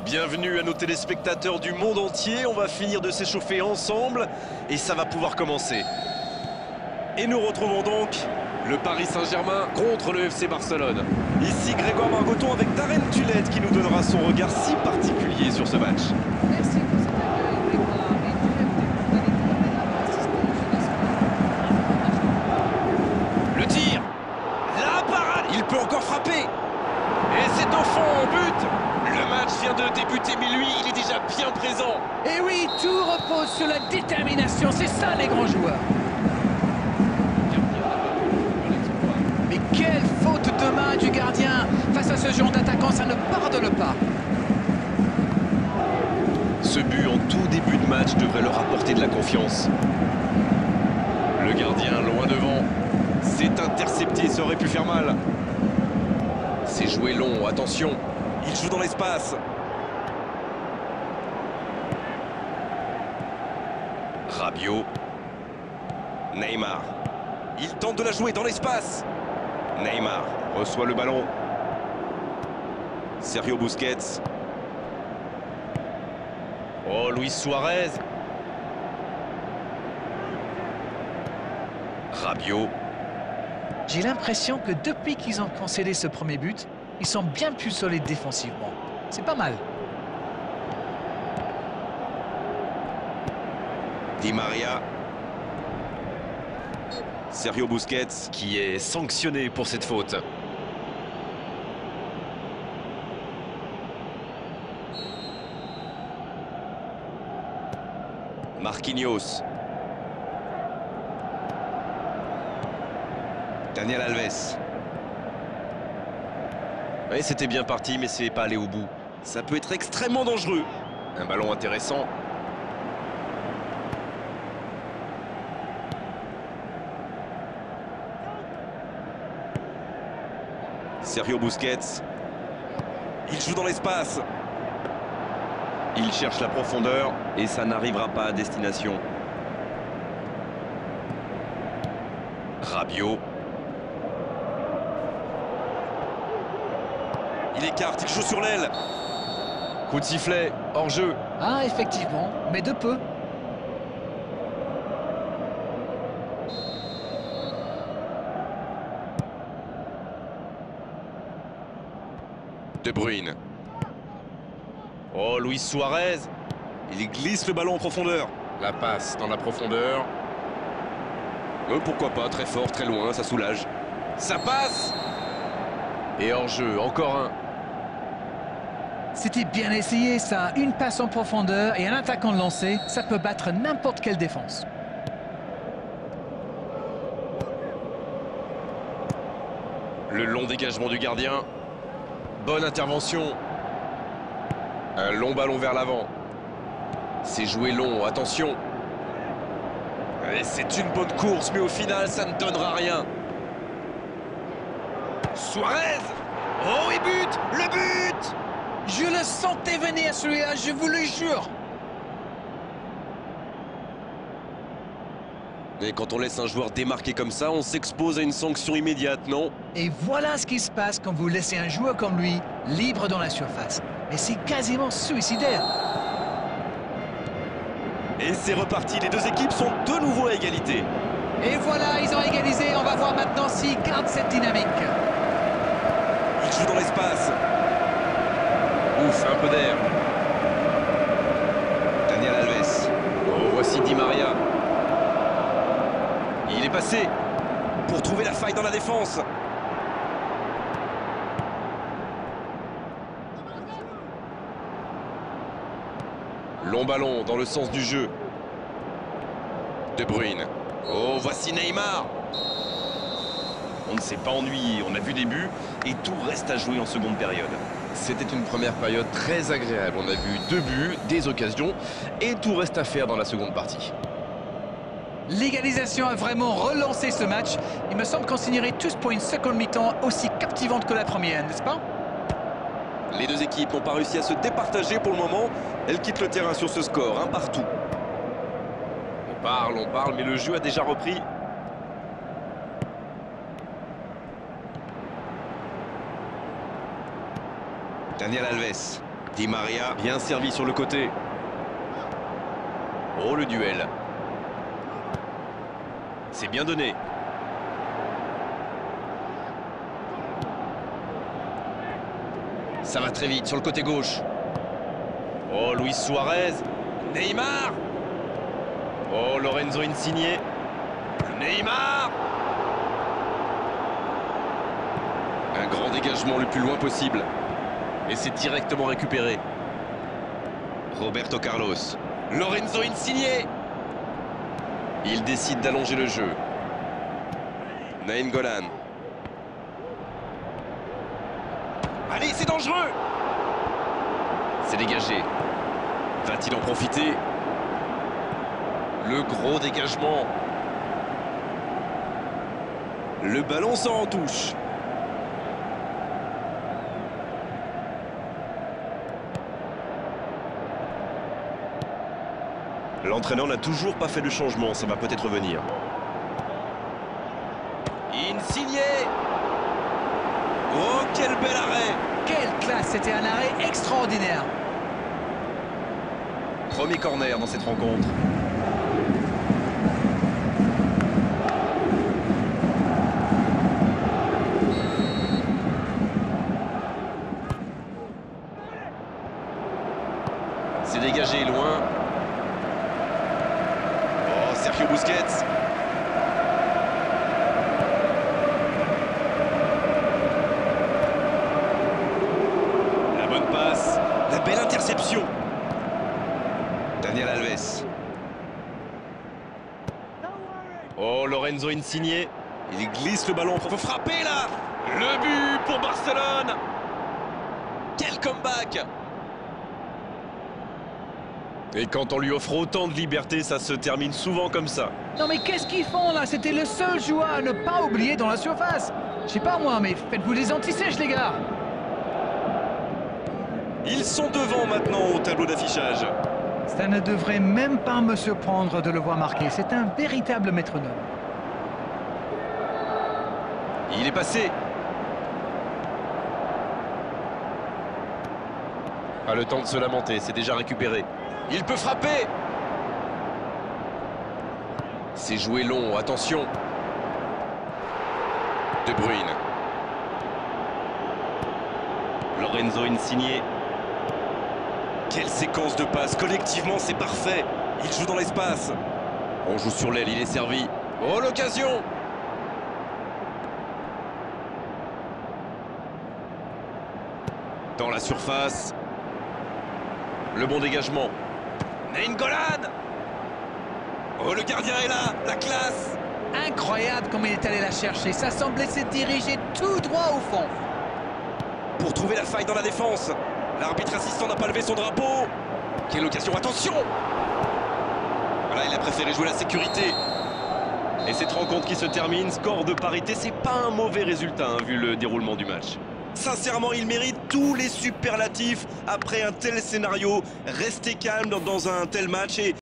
Bienvenue à nos téléspectateurs du monde entier. On va finir de s'échauffer ensemble et ça va pouvoir commencer. Et nous retrouvons donc le Paris Saint-Germain contre le FC Barcelone. Ici Grégoire Margoton avec Darren Tulette qui nous donnera son regard si particulier sur ce match. Merci pour cet accueil, Grégoire. Et tu aimes tes modalités d'avoir assisté au jeu d'espoir. Le tir, la parade, il peut encore frapper. Et c'est au fond, but. Le match vient de débuter, mais lui, il est déjà bien présent. Et oui, tout repose sur la détermination. C'est ça, les grands joueurs. Mais quelle faute de main du gardien. Face à ce genre d'attaquant, ça ne pardonne pas. Ce but en tout début de match devrait leur apporter de la confiance. Le gardien loin devant. C'est intercepté, ça aurait pu faire mal. C'est joué long, attention. Il joue dans l'espace. Rabiot. Neymar. Il tente de la jouer dans l'espace. Neymar reçoit le ballon. Sergio Busquets. Oh, Luis Suarez. Rabiot. J'ai l'impression que depuis qu'ils ont concédé ce premier but, ils sont bien plus solides défensivement. C'est pas mal. Di Maria. Sergio Busquets qui est sanctionné pour cette faute. Marquinhos. Daniel Alves. Oui, c'était bien parti, mais c'est pas allé au bout. Ça peut être extrêmement dangereux. Un ballon intéressant. Sergio Busquets. Il joue dans l'espace. Il cherche la profondeur et ça n'arrivera pas à destination. Rabiot. Il écarte, il joue sur l'aile. Coup de sifflet, hors jeu. Ah, effectivement, mais de peu. De Bruyne. Oh, Luis Suarez. Il glisse le ballon en profondeur. La passe dans la profondeur. Pourquoi pas, très fort, très loin, ça soulage. Ça passe. Et hors jeu, encore un. C'était bien essayé, ça. Une passe en profondeur et un attaquant lancé, ça peut battre n'importe quelle défense. Le long dégagement du gardien. Bonne intervention. Un long ballon vers l'avant. C'est joué long, attention. Et c'est une bonne course, mais au final, ça ne donnera rien. Suarez. Oh, et but. Le but. Je le sentais venir celui-là, je vous le jure. Et quand on laisse un joueur démarquer comme ça, on s'expose à une sanction immédiate, non? Et voilà ce qui se passe quand vous laissez un joueur comme lui libre dans la surface. Mais c'est quasiment suicidaire. Et c'est reparti, les deux équipes sont de nouveau à égalité. Et voilà, ils ont égalisé. On va voir maintenant s'ils gardent cette dynamique. Il joue dans l'espace. Ouf, un peu d'air. Daniel Alves. Oh, voici Di Maria. Il est passé pour trouver la faille dans la défense. Long ballon dans le sens du jeu. De Bruyne. Oh, voici Neymar. On ne s'est pas ennuyé, on a vu des buts et tout reste à jouer en seconde période. C'était une première période très agréable. On a vu 2 buts, des occasions et tout reste à faire dans la seconde partie. L'égalisation a vraiment relancé ce match. Il me semble qu'on signerait tous pour une seconde mi-temps aussi captivante que la première, n'est-ce pas? Les deux équipes n'ont pas réussi à se départager pour le moment. Elles quittent le terrain sur ce score, un partout. On parle, mais le jeu a déjà repris. Daniel Alves. Di Maria, bien servi sur le côté. Oh, le duel. C'est bien donné. Ça va très vite sur le côté gauche. Oh, Luis Suarez. Neymar. Oh, Lorenzo Insigne. Neymar. Un grand dégagement le plus loin possible. Et c'est directement récupéré. Roberto Carlos. Lorenzo Insigne. Il décide d'allonger le jeu. Nainggolan. Allez, c'est dangereux. C'est dégagé. Va-t-il en profiter? Le gros dégagement. Le ballon sort en touche. L'entraîneur n'a toujours pas fait de changement, ça va peut-être venir. Insigne. Oh, quel bel arrêt! Quelle classe, c'était un arrêt extraordinaire. Premier corner dans cette rencontre. C'est dégagé loin. Oh, Sergio Busquets. La bonne passe. La belle interception. Daniel Alves. Oh, Lorenzo Insigne. Il glisse le ballon. Il faut frapper là. Le but pour Barcelone. Quel comeback! Et quand on lui offre autant de liberté, ça se termine souvent comme ça. Non mais qu'est-ce qu'ils font là? C'était le seul joueur à ne pas oublier dans la surface. Je sais pas moi, mais faites-vous des anti-sèches les gars. Ils sont devant maintenant au tableau d'affichage. Ça ne devrait même pas me surprendre de le voir marquer. C'est un véritable métronome. Il est passé. Pas le temps de se lamenter, c'est déjà récupéré. Il peut frapper. C'est joué long, attention. De Bruyne. Lorenzo Insigne. Quelle séquence de passes. Collectivement, c'est parfait. Il joue dans l'espace. On joue sur l'aile, il est servi. Oh, l'occasion. Dans la surface. Le bon dégagement. Nainggolan. Oh, le gardien est là. La classe. Incroyable comme il est allé la chercher. Ça semblait se diriger tout droit au fond. Pour trouver la faille dans la défense. L'arbitre assistant n'a pas levé son drapeau. Quelle occasion. Attention. Voilà, il a préféré jouer la sécurité. Et cette rencontre qui se termine, score de parité, c'est pas un mauvais résultat hein, vu le déroulement du match. Sincèrement, il mérite tous les superlatifs après un tel scénario. Rester calme dans un tel match et